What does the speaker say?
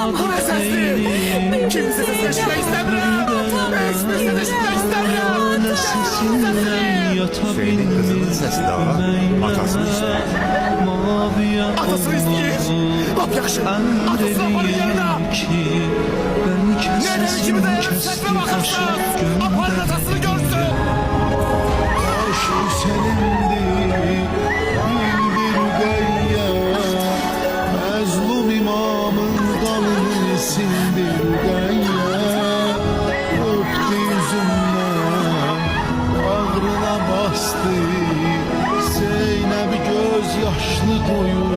Bu ne sesli? Kimse sesini eşitmek istemiyorum. Hiçbir ses eşitmek istemiyorum. Hüseyin'in kızının sesi de var. Atasını istiyor. Atasını isteyir. Lap yaxşı. Atasını aparın yanına. Neden kimi dayanıp sekme bakarsınız? Aparın atasını görsün. Aşk senindir, bildir gayya. Məzlum imamın qanını sindir gayya. Öptü yüzümdən, bağrına bastı. Zeynəb göz yaşlı doyur.